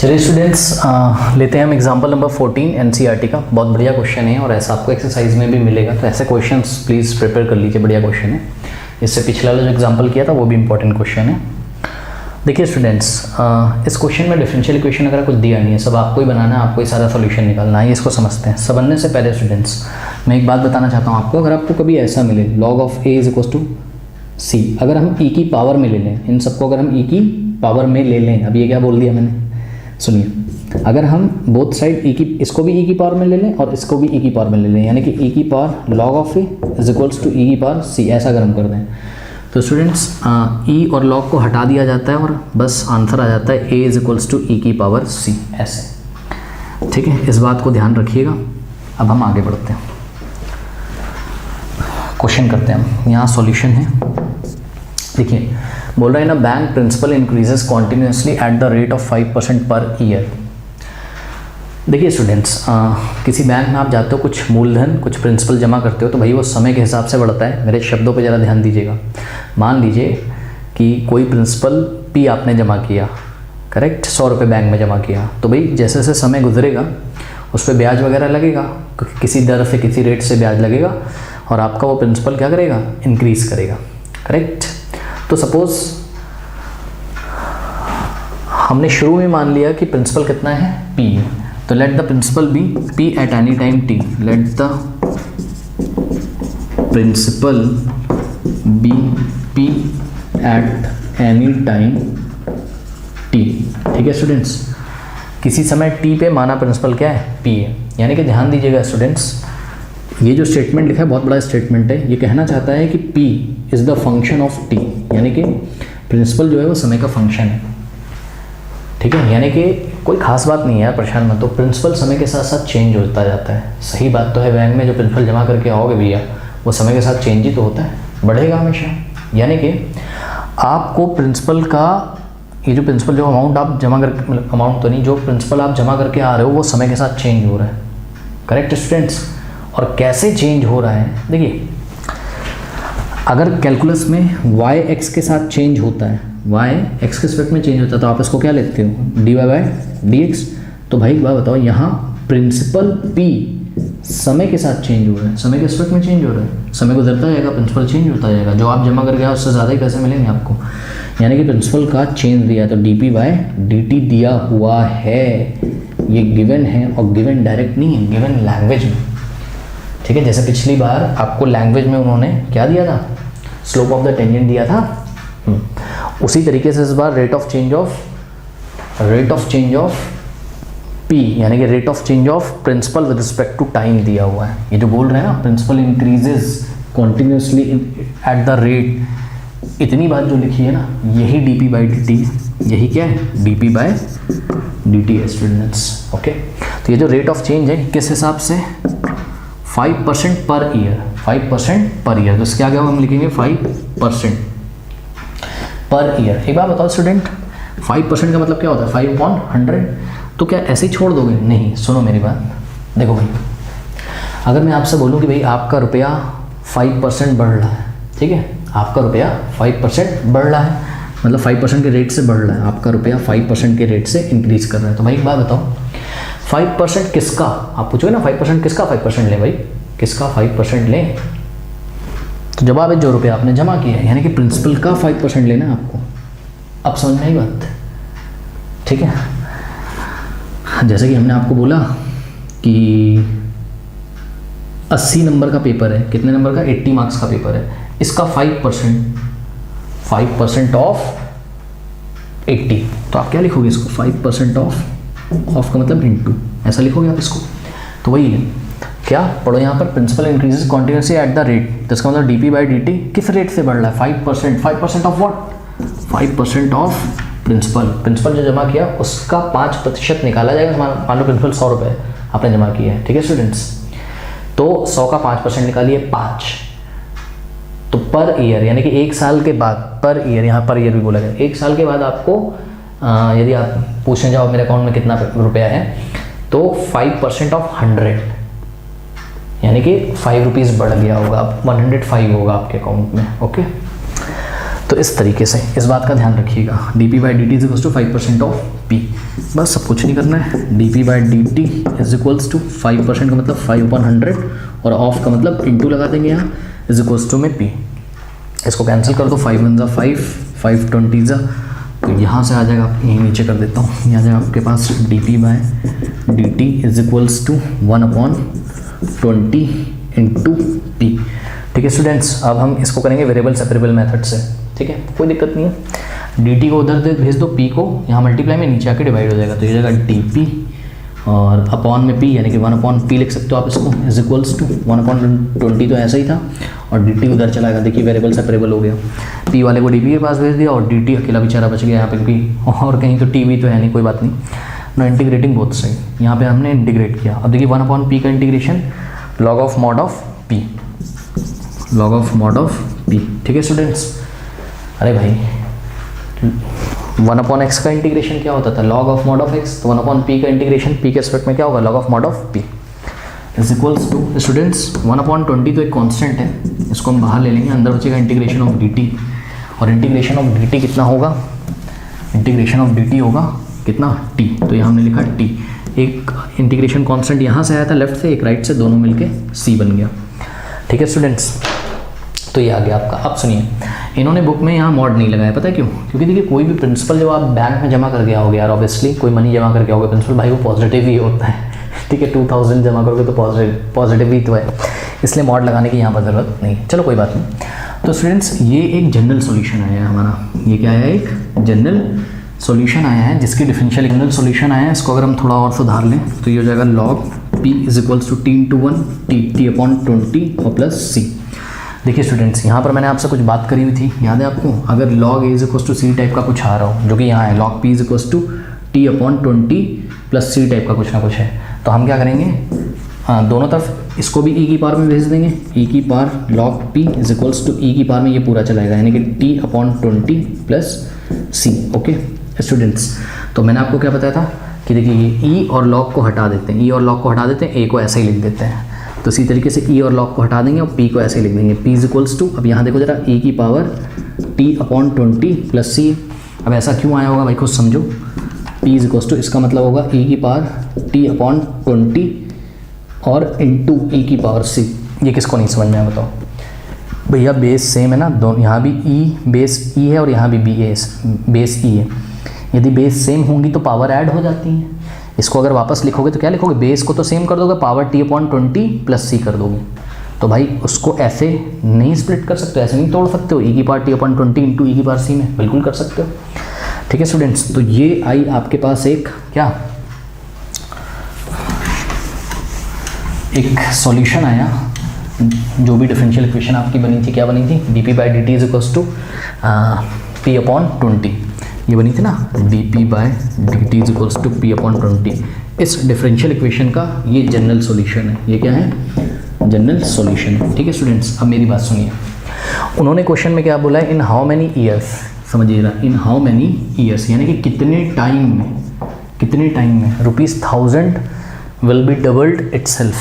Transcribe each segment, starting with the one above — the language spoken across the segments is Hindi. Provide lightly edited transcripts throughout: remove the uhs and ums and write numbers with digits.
चलिए स्टूडेंट्स, लेते हैं हम एग्जांपल नंबर 14 एनसीईआरटी का। बहुत बढ़िया क्वेश्चन है और ऐसा आपको एक्सरसाइज में भी मिलेगा, तो ऐसे क्वेश्चंस प्लीज़ प्रिपेयर कर लीजिए। बढ़िया क्वेश्चन है। इससे पिछला वाला जो एग्जांपल किया था वो भी इंपॉर्टेंट क्वेश्चन है। देखिए स्टूडेंट्स, इस क्वेश्चन में डिफरेंशियल इक्वेशन वगैरह कुछ दिया नहीं है, सब आपको ही बनाना है, आपको ही सारा सोल्यूशन निकालना है। इसको समझते हैं। समझने से पहले स्टूडेंट्स मैं एक बात बताना चाहता हूँ आपको। अगर आपको कभी ऐसा मिले log of a is equal to c, अगर हम ई की पावर में ले लें, इन सबको अगर हम ई की पावर में ले लें, अब ये क्या बोल दिया मैंने, सुनिए। अगर हम बोथ साइड ई की, इसको भी ई की पावर में ले लें और इसको भी ई की पावर में ले लें, यानी कि ई की power log of a is equals to e की पावर सी, ऐसा अगर हम कर दें तो स्टूडेंट्स ई और लॉग को हटा दिया जाता है और बस आंसर आ जाता है ए इज इक्वल्स टू ई की पावर सी, ऐसे। ठीक है, इस बात को ध्यान रखिएगा। अब हम आगे बढ़ते हैं, क्वेश्चन करते हैं हम। यहाँ सॉल्यूशन है। देखिए बोल रहा है ना, bank principal increases continuously at the rate of 5% per year. देखिए स्टूडेंट्स, किसी बैंक में आप जाते हो, कुछ मूलधन कुछ प्रिंसिपल जमा करते हो, तो भाई वो समय के हिसाब से बढ़ता है। मेरे शब्दों पे ज़रा ध्यान दीजिएगा। मान लीजिए कि कोई प्रिंसिपल पी आपने जमा किया, करेक्ट, 100 रुपये बैंक में जमा किया, तो भाई जैसे जैसे समय गुजरेगा उस पर ब्याज वगैरह लगेगा, किसी दर से किसी रेट से ब्याज लगेगा और आपका वो प्रिंसिपल क्या करेगा, इंक्रीज़ करेगा, करेक्ट। तो सपोज़ हमने शुरू में मान लिया कि प्रिंसिपल कितना है, पी, तो let the principal be P at any time T. Let the principal be P at any time T. ठीक है स्टूडेंट्स, किसी समय टी पे माना प्रिंसिपल क्या है, पी है। यानी कि ध्यान दीजिएगा स्टूडेंट्स, ये जो स्टेटमेंट लिखा है बहुत बड़ा स्टेटमेंट है। ये कहना चाहता है कि P is the function of T, यानी कि प्रिंसिपल जो है वो समय का फंक्शन है। ठीक है, यानी कि कोई खास बात नहीं है यार, परेशान मत हो। प्रिंसिपल समय के साथ साथ चेंज होता जाता है। सही बात तो है, बैंक में जो प्रिंसिपल जमा करके आओगे भैया, वो समय के साथ चेंज ही तो होता है, बढ़ेगा हमेशा। यानी कि आपको प्रिंसिपल का ये जो प्रिंसिपल जो अमाउंट आप जमा कर, मतलब अमाउंट तो नहीं, जो प्रिंसिपल आप जमा करके आ रहे हो वो समय के साथ चेंज हो रहा है, करेक्ट स्टूडेंट्स। और कैसे चेंज हो रहा है, देखिए अगर कैलकुलस में y x के साथ चेंज होता है, y x के रिस्पेक्ट में चेंज होता है, तो आप इसको क्या लिखते हो, dy बाई dx। तो भाई एक बात बताओ, यहाँ प्रिंसिपल p समय के साथ चेंज हो रहा है, समय के रिस्पेक्ट में चेंज हो रहा है, समय गुजरता जाएगा, प्रिंसिपल चेंज होता जाएगा। जो आप जमा करके आए उससे ज़्यादा ही पैसे मिलेंगे आपको। यानी कि प्रिंसिपल का चेंज दिया है, तो डी बाई dt दिया हुआ है, ये गिवन है, और गिवन डायरेक्ट नहीं है, गिवन लैंग्वेज में। ठीक है, जैसे पिछली बार आपको लैंग्वेज में उन्होंने क्या दिया था, स्लोप ऑफ द टेंजेंट दिया था। उसी तरीके से इस बार rate of change of P, यानी कि rate of change of principal with respect to time दिया हुआ है। ये जो बोल रहे हैं ना, principal increases continuously at the rate, इतनी बात जो लिखी है ना, यही d P by D t, यही क्या है, D P by D t है स्टूडेंट्स। ओके, तो ये जो रेट ऑफ चेंज है किस हिसाब से, 5% पर ईयर, 5% पर ईयर। तो इसके आगे हम लिखेंगे 5% पर ईयर। एक बात बताओ स्टूडेंट, 5% का मतलब क्या होता है, 5/100। तो क्या ऐसे ही छोड़ दोगे, नहीं, सुनो मेरी बात। देखो भाई, अगर मैं आपसे बोलूँ कि भाई आपका रुपया 5% बढ़ रहा है, ठीक है, आपका रुपया 5% बढ़ रहा है, मतलब 5% के रेट से बढ़ रहा है, आपका रुपया 5% के रेट से इंक्रीज कर रहा है। तो भाई एक बात बताओ, 5% किसका, आप पूछोगे ना 5% किसका, 5% लें भाई, किसका 5% लें। तो जवाब है जो रुपया आपने जमा किया है, यानी कि प्रिंसिपल का 5% लेना है आपको। अब समझ में आई बात, ठीक है। जैसे कि हमने आपको बोला कि 80 नंबर का पेपर है, कितने नंबर का, 80 मार्क्स का पेपर है, इसका 5% ऑफ 80, तो आप क्या लिखोगे इसको, 5% ऑफ का मतलब इनटू, ऐसा लिखोगे आप इसको। तो वही है, क्या पढ़ो यहाँ पर, principal increases continuously at the rate, तो इसका मतलब D P by D T किस रेट से बढ़ रहा है, 5% ऑफ व्हाट, 5% ऑफ प्रिंसिपल जो जमा किया उसका 5% निकाला जाएगा। मान लो प्रिंसिपल 100 रुपये आपने जमा किया है, ठीक है स्टूडेंट्स, तो 100 का 5% निकालिए 5, तो पर ईयर, यानी कि 1 साल के बाद, पर ईयर, यहाँ पर ईयर भी बोला गया, 1 साल के बाद आपको यदि आप पूछने जाओ मेरे अकाउंट में कितना रुपया है, तो 5% ऑफ 100, यानी कि 5 रुपीज़ बढ़ गया होगा, अब 105 होगा आपके अकाउंट में। ओके, तो इस तरीके से इस बात का ध्यान रखिएगा, D P by D T is equal to 5% of P. बस सब कुछ नहीं करना है, D P by D T is equals to 5% का मतलब 5/100 और ऑफ का मतलब इंटू लगा देंगे यहाँ इज इक्वल्स टू में पी। इसको कैंसिल कर दो, 5 1 ज़ा 5, 5 20 ज़ा, तो यहाँ से आ जाएगा, यहीं नीचे कर देता हूँ, यहाँ आ जाएगा आपके पास d P by d T is equals to 1/20 into P. ठीक है स्टूडेंट्स, अब हम इसको करेंगे वेरिएबल सेपरेबल मेथड से। ठीक है, कोई दिक्कत नहीं है। डी टी को उधर भेज दो, पी को यहाँ मल्टीप्लाई में नीचे आके डिवाइड हो जाएगा, तो ये जाएगा डी पी और अपॉन में पी, यानी कि 1/p लिख सकते हो आप इसको, इज इक्वल्स टू 1/20 तो ऐसा ही था और डी टी उधर चलाएगा। देखिए वेरिएबल सेपरेबल हो गया, पी वाले को डी पी के पास भेज दिया और डी टी अकेला बेचारा बच गया यहाँ पे, क्योंकि और कहीं तो टी वी तो है नहीं, कोई बात नहीं ना, इंटीग्रेटिंग बहुत सही, यहाँ पे हमने इंटीग्रेट किया। अब देखिए 1/p का integration log of mod of P, log of mod of P. ठीक है स्टूडेंट्स, अरे भाई 1/x का इंटीग्रेशन क्या होता था, log of mod of x, तो 1/p का इंटीग्रेशन p के एस्पेक्ट में क्या होगा, log of mod of p is equals to students 1/20 तो एक कांस्टेंट है, इसको हम बाहर ले लेंगे, अंदर बचेगा इंटीग्रेशन ऑफ dt, और इंटीग्रेशन ऑफ dt कितना होगा, इंटीग्रेशन ऑफ dt होगा कितना t, तो यहाँ हमने लिखा t, एक इंटीग्रेशन कांस्टेंट यहाँ से आया था लेफ्ट से, एक राइट से, दोनों मिलके c बन गया। ठीक है स्टूडेंट्स, तो ये आ गया आपका। अब सुनिए, इन्होंने बुक में यहाँ मॉड नहीं लगाया, पता है क्यों, क्योंकि देखिए कोई भी प्रिंसिपल जब आप बैंक में जमा करके आओगे यार, ऑब्वियसली कोई मनी जमा करके आओगे प्रिंसिपल भाई, वो पॉजिटिव ही होता है। ठीक है, 2000 जमा करोगे तो पॉजिटिव ही तो है, इसलिए मॉड लगाने की यहाँ पर ज़रूरत नहीं। चलो कोई बात नहीं। तो स्टूडेंट्स ये एक जनरल सॉल्यूशन आया है हमारा, ये क्या आया, एक जनरल सॉल्यूशन आया है जिसकी डिफरेंशियल जनरल सॉल्यूशन आया है। इसको अगर हम थोड़ा और सुधार लें तो ये हो जाएगा log p is equals to t/1 t/20 और प्लस c। देखिए स्टूडेंट्स, यहाँ पर मैंने आपसे कुछ बात करी हुई थी, याद है आपको, अगर log a is equals to C type का कुछ आ रहा हो, जो कि यहाँ है log p is equals to t/20 plus C type का कुछ ना कुछ है, तो हम क्या करेंगे, हाँ दोनों तरफ इसको भी e की पावर में भेज देंगे, e की power log p is equals to e की पावर में ये पूरा चलाएगा, यानी कि t/20 plus c। Okay students, तो मैंने आपको क्या बताया था कि देखिए ये e और log को हटा देते हैं, e और log को हटा देते हैं, a को ऐसे ही लिख देते हैं, तो इसी तरीके से e और log को हटा देंगे और p को ऐसे ही लिख देंगे, p इज इक्वल्स टू, अब यहाँ देखो जरा, e की पावर t/20 प्लस c। अब ऐसा क्यों आया होगा भाई, खुद समझो, p इज इक्वल्स टू, इसका मतलब होगा e की पावर t/20 और इंटू e की पावर c। ये किसको नहीं समझ में आया बताओ भैया, बेस सेम है ना दोनों, यहाँ भी e बेस e है और यहाँ भी बेस e है, यदि बेस सेम होंगी तो पावर ऐड हो जाती है। इसको अगर वापस लिखोगे तो क्या लिखोगे, बेस को तो सेम कर दोगे, पावर t/20 प्लस c कर दोगे, तो भाई उसको ऐसे नहीं स्प्लिट कर सकते, ऐसे नहीं तोड़ सकते हो, e की पावर t/20 इंटू e की पावर c में, बिल्कुल कर सकते हो। ठीक है स्टूडेंट्स, तो ये आई आपके पास एक क्या, एक सॉल्यूशन आया, जो भी डिफरेंशियल इक्वेशन आपकी बनी थी, क्या बनी थी, D P by D T is equals to p/20, ये बनी थी ना, D P by D T is equals to p/20। इस डिफरेंशियल इक्वेशन का ये जनरल सॉल्यूशन है, ये क्या है, जनरल सॉल्यूशन है। ठीक है स्टूडेंट्स, अब मेरी बात सुनिए, उन्होंने क्वेश्चन में क्या बोला है, इन हाउ मैनी ईयर्स, समझिएगा, इन हाउ मैनी ईयर्स यानी कि कितने टाइम में, कितने टाइम में ₹1000 विल बी डबल्ड इटसेल्फ,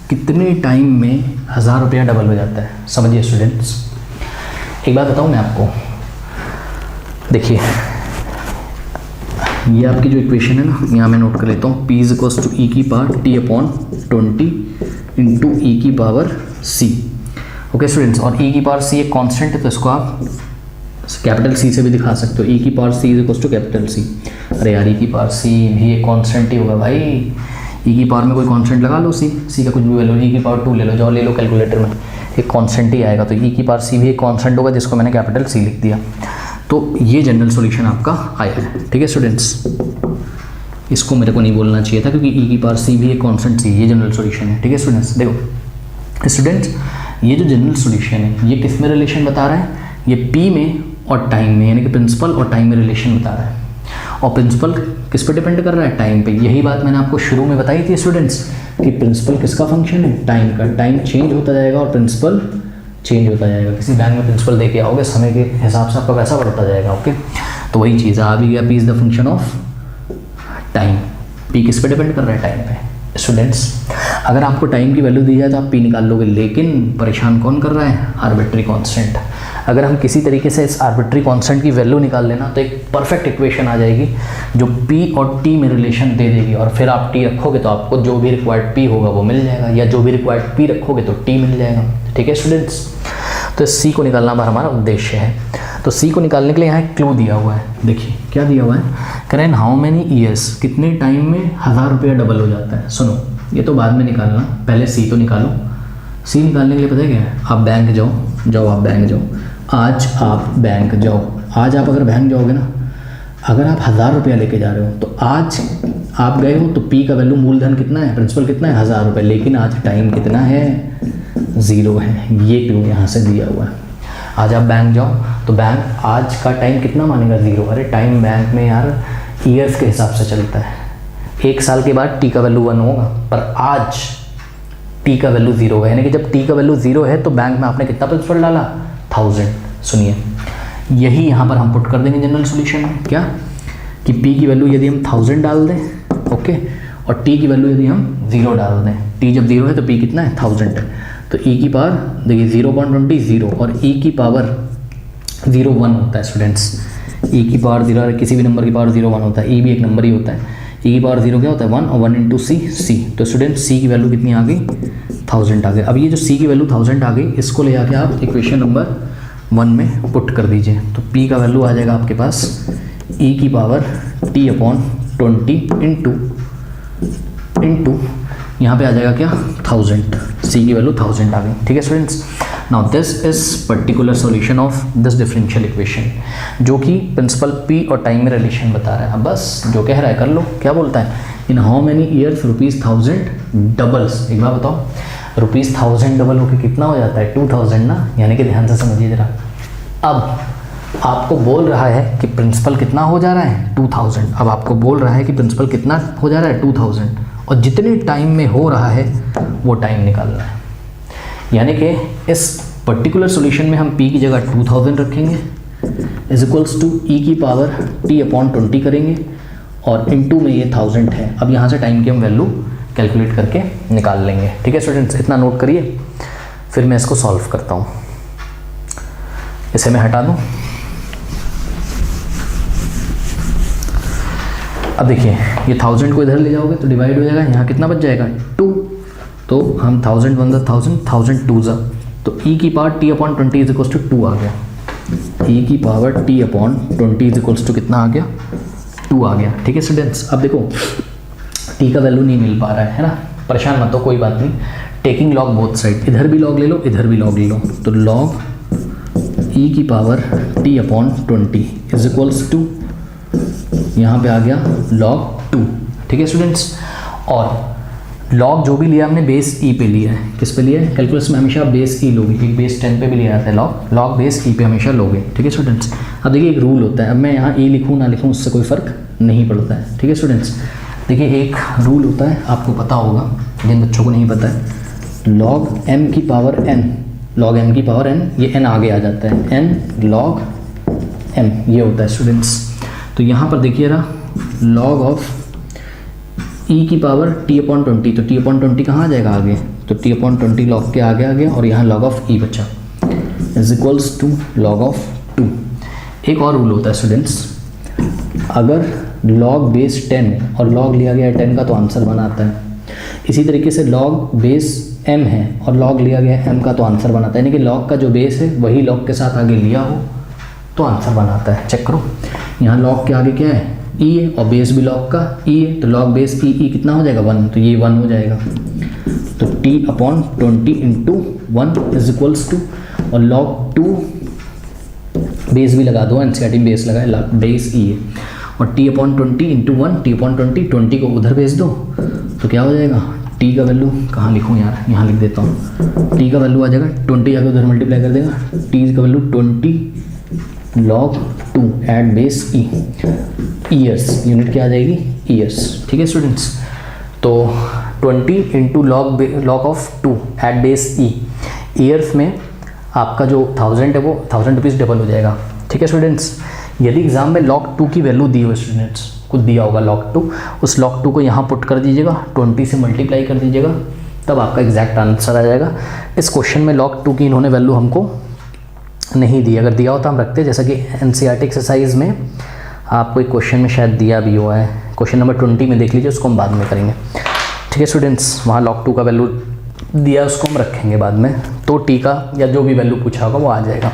कितने टाइम में 1000 रुपया डबल हो जाता है। समझिए स्टूडेंट्स, एक बात बताऊँ मैं आपको, देखिए ये आपकी जो इक्वेशन है ना, यहाँ मैं नोट कर लेता हूँ, p is equals to e की पावर t/20 इंटू e की पावर c। ओके स्टूडेंट्स, और e की पावर c एक कांस्टेंट है, तो इसको आप कैपिटल C से भी दिखा सकते हो, e की power c is equals to capital C। अरे यार, e की पावर c भी एक कांस्टेंट ही होगा भाई, e की पावर में कोई कांस्टेंट लगा लो, c का कुछ भी वैल्यू, e की पावर 2 ले लो, जाओ ले लो कैलकुलेटर में, एक कांस्टेंट ही आएगा, तो e की पावर c भी एक कांस्टेंट होगा, जिसको मैंने कैपिटल C लिख दिया। तो ये जनरल सॉल्यूशन आपका आया है। ठीक है स्टूडेंट्स, इसको मेरे को नहीं बोलना चाहिए था, क्योंकि e की पावर c भी एक कांस्टेंट c, ये जनरल सॉल्यूशन है। ठीक है स्टूडेंट्स, देखो स्टूडेंट्स, ये जो जनरल सॉल्यूशन है ये किस में रिलेशन बता रहा है, ये p में और टाइम में, यानी कि प्रिंसिपल और टाइम में रिलेशन बता रहा है, और प्रिंसिपल किस पे डिपेंड कर रहा है, टाइम पे। यही बात मैंने आपको शुरू में बताई थी स्टूडेंट्स, कि प्रिंसिपल किसका फंक्शन है, टाइम का, टाइम चेंज होता जाएगा और प्रिंसिपल चेंज होता जाएगा। किसी बैंक में प्रिंसिपल देके आओगे, समय के हिसाब से आपका पैसा बढ़ता जाएगा। ओके, तो वही चीज़ आ भी गया, p is the function of time, p किस पे डिपेंड कर रहा है, टाइम पे। स्टूडेंट्स अगर आपको टाइम की वैल्यू दी जाए तो आप पी निकाल लोगे, लेकिन परेशान कौन कर रहा है, आर्बिट्री कांस्टेंट। अगर हम किसी तरीके से इस आर्बिट्री कांस्टेंट की वैल्यू निकाल लेना तो एक परफेक्ट इक्वेशन आ जाएगी जो पी और टी में रिलेशन दे देगी, और फिर आप टी रखोगे तो आपको जो भी रिक्वायर्ड पी होगा वो मिल जाएगा, या जो भी रिक्वायर्ड पी रखोगे तो टी मिल जाएगा। ठीक है स्टूडेंट्स, तो सी को निकालना हमारा उद्देश्य है। तो सी को निकालने के लिए यहाँ एक क्लू दिया हुआ है, देखिए क्या दिया हुआ है, कह रहे हैं हाउ मेनी ईयर्स, कितने टाइम में 1000 रुपया डबल हो जाता है। सुनो, ये तो बाद में निकालना, पहले सी तो निकालो। सी निकालने के लिए पता है क्या है, आप बैंक जाओ, आप बैंक जाओ, आज आप बैंक जाओ। आज आप अगर बैंक जाओगे ना, अगर आप 1000 रुपया लेके जा रहे हो तो आज आप गए हो तो पी का वैल्यू मूलधन कितना है, प्रिंसिपल कितना है, 1000 रुपये, लेकिन आज टाइम कितना है, 0 है। ये क्यों यहाँ से दिया हुआ है। आज आप बैंक जाओ तो बैंक आज का टाइम कितना मानेगा, 0। अरे टाइम बैंक में यार ईयर्स के हिसाब से चलता है, 1 साल के बाद टी का वैल्यू 1 होगा, पर आज टी का वैल्यू 0 है, यानी कि जब टी का वैल्यू 0 है तो बैंक में आपने कितना प्रिंसिपल डाला, 1000। सुनिए, यही यहाँ पर हम पुट कर देंगे जनरल सॉल्यूशन में, क्या कि पी की वैल्यू यदि हम 1000 डाल दें, ओके, और टी की वैल्यू यदि हम 0 डाल दें, टी जब 0 है तो पी कितना है, 1000 है, तो e की पावर देखिए 0.20 0 और e की पावर 0 1 होता है स्टूडेंट्स। e की पावर 0 और किसी भी नंबर की पावर 0 1 होता है, e भी एक नंबर ही होता है। e की पावर 0 क्या होता है, 1, और 1 इंटू सी। तो स्टूडेंट्स c की वैल्यू कितनी आ गई, 1000 आ गई। अब ये जो c की वैल्यू 1000 आ गई, इसको ले आके आप इक्वेशन नंबर 1 में पुट कर दीजिए, तो p का वैल्यू आ जाएगा आपके पास e की पावर t/20 इंटू यहाँ पे आ जाएगा क्या, 1000। c की वैल्यू 1000 आ गई। ठीक है students, now this is particular solution of this differential equation, जो कि प्रिंसिपल p और टाइम में रिलेशन बता रहा है। अब बस जो कह रहा है कर लो। क्या बोलता है, in how many years ₹1000 doubles. एक बार बताओ, ₹1000 डबल होकर कितना हो जाता है, 2000 ना, यानी कि ध्यान से समझिए जरा। अब आपको बोल रहा है कि प्रिंसिपल कितना हो जा रहा है, 2000। अब आपको बोल रहा है कि प्रिंसिपल कितना हो जा रहा है, 2000, और जितने टाइम में हो रहा है वो टाइम निकालना है। यानी कि इस पर्टिकुलर सॉल्यूशन में हम p की जगह 2000 रखेंगे, इज इक्वल्स टू e की पावर t/20 करेंगे, और इनटू में ये 1000 है। अब यहाँ से टाइम की हम वैल्यू कैलकुलेट करके निकाल लेंगे। ठीक है स्टूडेंट्स, इतना नोट करिए, फिर मैं इसको सॉल्व करता हूँ। इसे मैं हटा दूँ। अब देखिए, ये 1000 को इधर ले जाओगे तो डिवाइड हो जाएगा, यहाँ कितना बच जाएगा, 2। तो हम 1000 1 1000 1000 2 जा, तो e की power t/20 is equals to 2 आ गया। e की power t/20 is equals to कितना आ गया, 2 आ गया। ठीक है स्टूडेंट्स, अब देखो t का वैल्यू नहीं मिल पा रहा है ना, परेशान मत हो, कोई बात नहीं। टेकिंग लॉग बोथ साइड, इधर भी लॉग ले लो, इधर भी लॉग ले लो, तो लॉग e की power t/20 is equals to, यहाँ पे आ गया log 2। ठीक है स्टूडेंट्स, और log जो भी लिया हमने बेस e पे लिया है, किस पे लिया है, कैलकुलस में हमेशा बेस e लोगे, ठीक, बेस 10 पे भी लिया जाता है log बेस e पे हमेशा लोगे। ठीक है स्टूडेंट्स, अब देखिए एक रूल होता है, अब मैं यहाँ e लिखूँ ना लिखूँ उससे कोई फ़र्क नहीं पड़ता है। ठीक है स्टूडेंट्स, देखिए एक रूल होता है, आपको पता होगा, जिन बच्चों को नहीं पता है, log m की पावर n, log m की पावर n, ये n आगे आ जाता है, n log m, ये होता है स्टूडेंट्स। तो यहाँ पर देखिए ना, log ऑफ e की पावर t/20, तो t/20 कहाँ आ जाएगा आगे, तो t/20 log के आगे आ गया, और यहाँ log ऑफ e बचा, is equals to log of 2। एक और रूल होता है स्टूडेंट्स, अगर log बेस 10 और log लिया गया है 10 का तो आंसर बनाता है, इसी तरीके से log बेस m है और log लिया गया है m का तो आंसर बनाता है, यानी कि log का जो बेस है वही log के साथ आगे लिया हो तो आंसर बनाता है। चेक करो, यहाँ log के आगे क्या है, e है, और बेस भी log का e है, तो log बेस e कितना हो जाएगा, 1, तो ये 1 हो जाएगा, तो t/20 into 1 is equals to, और log 2 बेस भी लगा दो, एनसीईआरटी में बेस लगाए, बेस e है, और t/20 इंटू 1, t/20 20 को उधर भेज दो तो क्या हो जाएगा, t का वैल्यू कहाँ लिखूँ यार, यहाँ लिख देता हूँ, t का वैल्यू आ जाएगा 20, जाकर उधर मल्टीप्लाई कर देगा, t का value 20 log 2 at base e, years, unit क्या आ जाएगी, ईयर्स। ठीक है स्टूडेंट्स, तो 20 into log of 2 at base e, years में आपका जो 1000 है वो 1000 रुपीज़ डबल हो जाएगा। ठीक है स्टूडेंट्स, यदि एग्जाम में log 2 की वैल्यू दी हो स्टूडेंट्स, कुछ दिया होगा log 2, उस log 2 को यहाँ पुट कर दीजिएगा, 20 से मल्टीप्लाई कर दीजिएगा, तब आपका एग्जैक्ट आंसर आ जाएगा। इस क्वेश्चन में log 2 की इन्होंने वैल्यू हमको नहीं दी, अगर दिया होता हम रखते, जैसा कि NCERT एक्सरसाइज में आपको एक क्वेश्चन में शायद दिया भी हुआ है, क्वेश्चन नंबर 20 में देख लीजिए, उसको हम बाद में करेंगे। ठीक है स्टूडेंट्स, वहाँ log 2 का वैल्यू दिया, उसको हम रखेंगे बाद में, तो टी का या जो भी वैल्यू पूछा होगा वो आ जाएगा।